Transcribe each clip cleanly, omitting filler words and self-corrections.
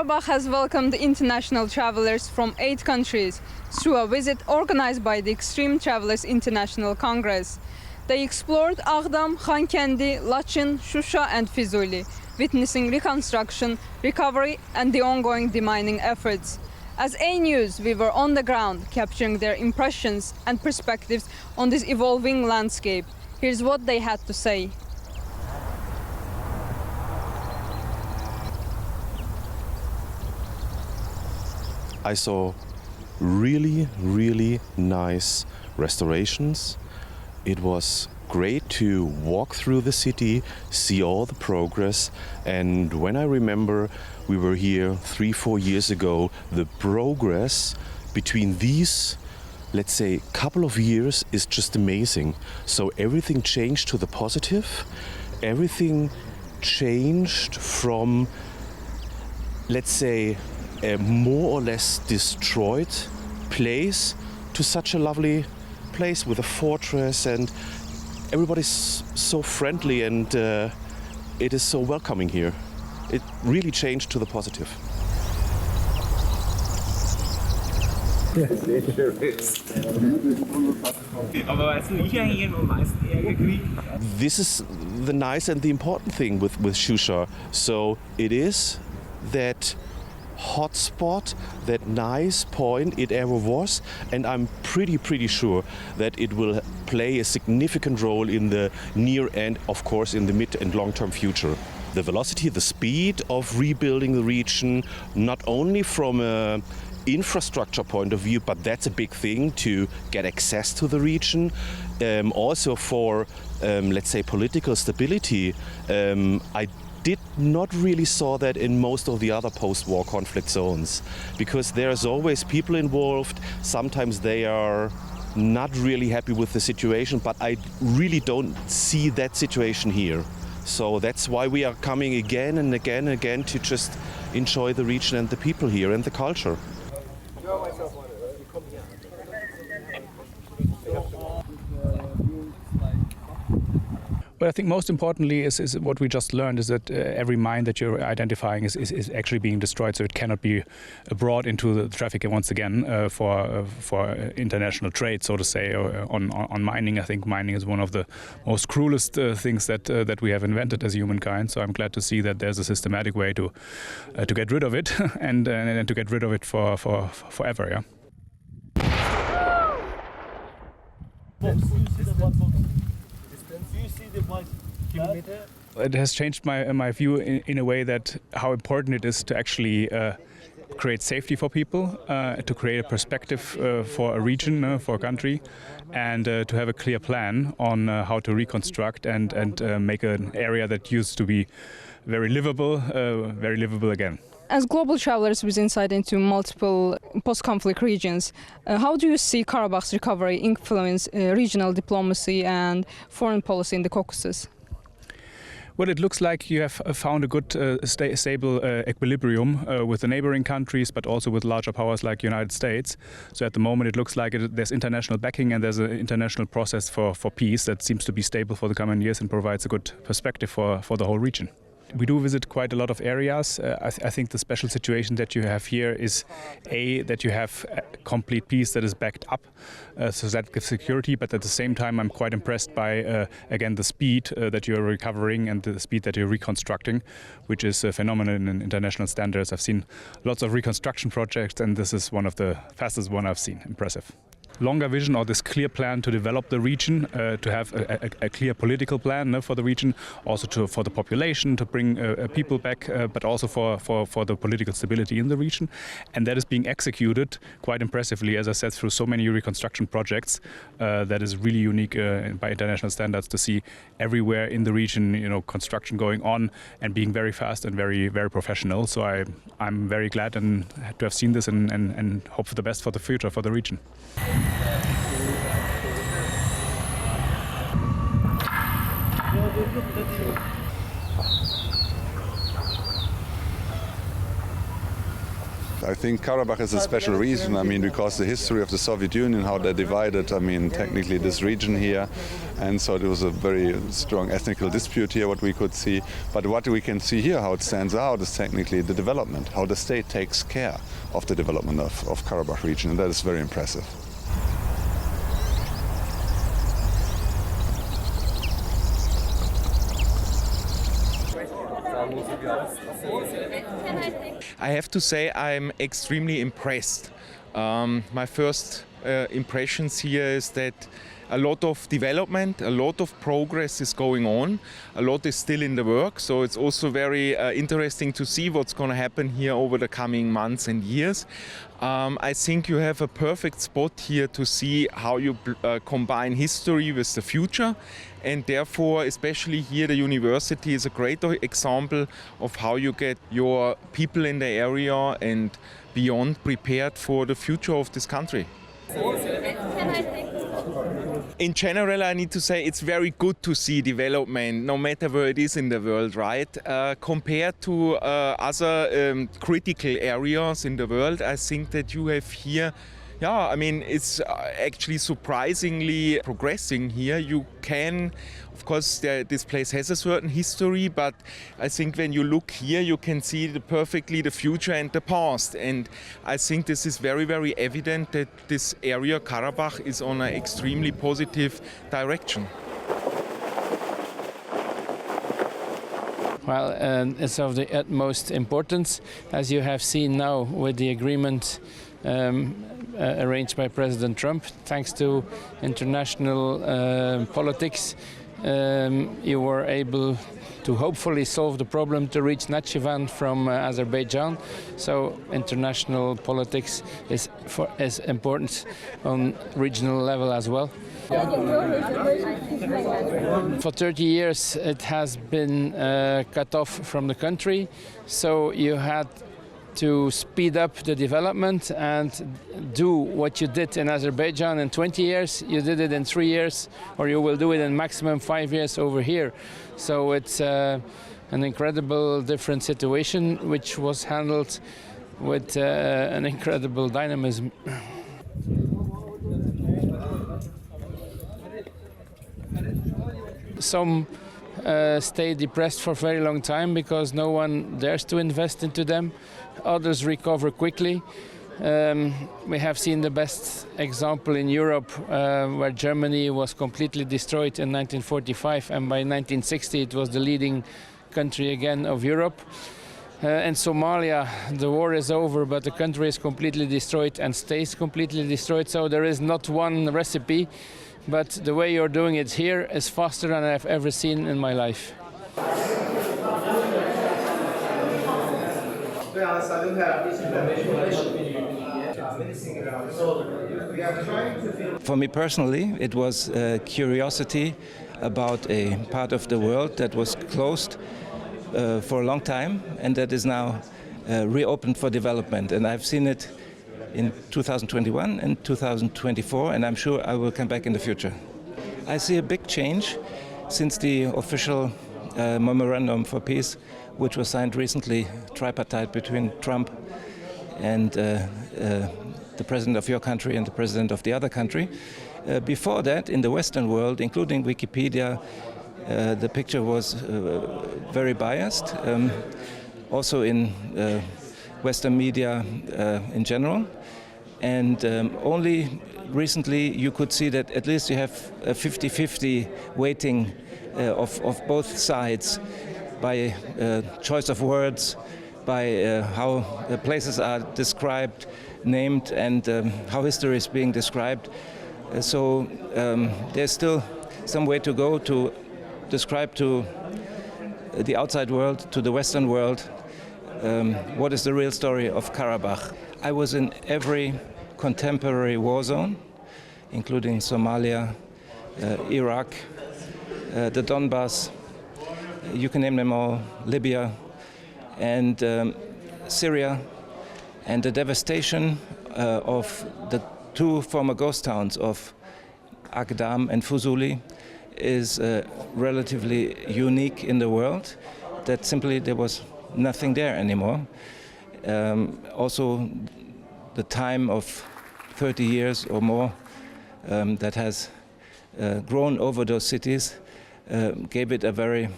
Karabakh has welcomed international travelers from 8 countries through a visit organized by the Extreme Travelers International Congress. They explored Ağdam, Xankəndi, Laçın, Şuşa and Füzuli, witnessing reconstruction, recovery and the ongoing demining efforts. As A News, we were on the ground capturing their impressions and perspectives on this evolving landscape. Here's what they had to say. I saw really nice restorations. It was great to walk through the city, see all the progress, and when I remember we were here 3-4 years ago, the progress between these, let's say, couple of years is just amazing. So everything changed to the positive. Everything changed from, let's say, a more or less destroyed place to such a lovely place with a fortress, and everybody's so friendly, and it is so welcoming here. It really changed to the positive. This is the nice and the important thing with Shusha. So it is that hotspot, that nice point it ever was, and I'm pretty sure that it will play a significant role in the near and, of course, in the mid and long-term future. The velocity, the speed of rebuilding the region, not only from a infrastructure point of view, but that's a big thing to get access to the region. Also for, let's say, political stability. I did not really saw that in most of the other post-war conflict zones, because there's always people involved. Sometimes they are not really happy with the situation, but I really don't see that situation here. So that's why we are coming again and again to just enjoy the region and the people here and the culture. Well, I think most importantly is what we just learned is that every mine that you're identifying is actually being destroyed, so it cannot be brought into the traffic once again for international trade, so to say, on mining. I think mining is one of the most cruelest things that we have invented as humankind. So I'm glad to see that there's a systematic way to get rid of it and to get rid of it for forever. Yeah. It has changed my view in a way that how important it is to actually create safety for people, to create a perspective for a region, for a country, and to have a clear plan on how to reconstruct and make an area that used to be very livable again. As global travelers with insight into multiple post-conflict regions, how do you see Karabakh's recovery influence regional diplomacy and foreign policy in the Caucasus? Well, it looks like you have found a good, stable equilibrium with the neighboring countries, but also with larger powers like the United States. So at the moment it looks like there's international backing and there's an international process for peace that seems to be stable for the coming years and provides a good perspective for the whole region. We do visit quite a lot of areas. I think the special situation that you have here is that you have a complete peace that is backed up, so that gives security, but at the same time I'm quite impressed by, again, the speed that you're recovering and the speed that you're reconstructing, which is a phenomenon in international standards. I've seen lots of reconstruction projects and this is one of the fastest one I've seen. Impressive. Longer vision, or this clear plan to develop the region, to have a clear political plan for the region, also for the population, to bring people back, but also for the political stability in the region. And that is being executed quite impressively, as I said, through so many reconstruction projects. That is really unique by international standards to see everywhere in the region, construction going on and being very fast and very professional. So I'm very glad to have seen this and hope for the best for the future for the region. I think Karabakh is a special region, I mean, because the history of the Soviet Union, how they divided, I mean, technically this region here, and so there was a very strong ethnical dispute here, what we could see. But what we can see here, how it stands out, is technically the development, how the state takes care of the development of Karabakh region, and that is very impressive. I have to say I'm extremely impressed. My first impressions here is that a lot of development, a lot of progress is going on. A lot is still in the work, so it's also very interesting to see what's going to happen here over the coming months and years. I think you have a perfect spot here to see how you combine history with the future, and therefore, especially here, the university is a great example of how you get your people in the area and beyond prepared for the future of this country. In general, I need to say it's very good to see development, no matter where it is in the world, right? Compared to other critical areas in the world, I think that you have here, yeah, I mean, it's actually surprisingly progressing here. You can, of course, this place has a certain history, but I think when you look here, you can see perfectly the future and the past. And I think this is very, very evident that this area, Karabakh, is on an extremely positive direction. Well, it's of the utmost importance, as you have seen now with the agreement arranged by President Trump. Thanks to international politics, you were able to hopefully solve the problem to reach Nakhchivan from Azerbaijan. So international politics is important on regional level as well. For 30 years it has been cut off from the country, so you had to speed up the development and do what you did in Azerbaijan in 20 years, you did it in 3 years, or you will do it in maximum 5 years over here. So it's an incredible different situation, which was handled with an incredible dynamism. Some stay depressed for a very long time because no one dares to invest into them. Others recover quickly. We have seen the best example in Europe, where Germany was completely destroyed in 1945, and by 1960 it was the leading country again of Europe. In Somalia, the war is over, but the country is completely destroyed and stays completely destroyed. So there is not one recipe, but the way you're doing it here is faster than I've ever seen in my life. For me personally, it was curiosity about a part of the world that was closed for a long time and that is now reopened for development. And I've seen it in 2021 and 2024, and I'm sure I will come back in the future. I see a big change since the official memorandum for peace, which was signed recently, tripartite between Trump and the president of your country and the president of the other country. Before that, in the Western world, including Wikipedia, the picture was very biased, also in Western media in general. And only recently you could see that at least you have a 50-50 weighting of both sides by choice of words, by how places are described, named, and how history is being described. So there's still some way to go to describe to the outside world, to the Western world, what is the real story of Karabakh. I was in every contemporary war zone, including Somalia, Iraq, the Donbass, you can name them all, Libya, and Syria, and the devastation of the two former ghost towns of Agdam and Fuzuli is relatively unique in the world, that simply there was nothing there anymore. Also, the time of 30 years or more that has grown over those cities gave it a very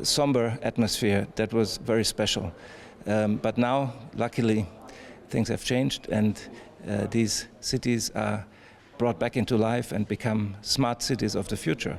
somber atmosphere that was very special. But now, luckily, things have changed, and these cities are brought back into life and become smart cities of the future.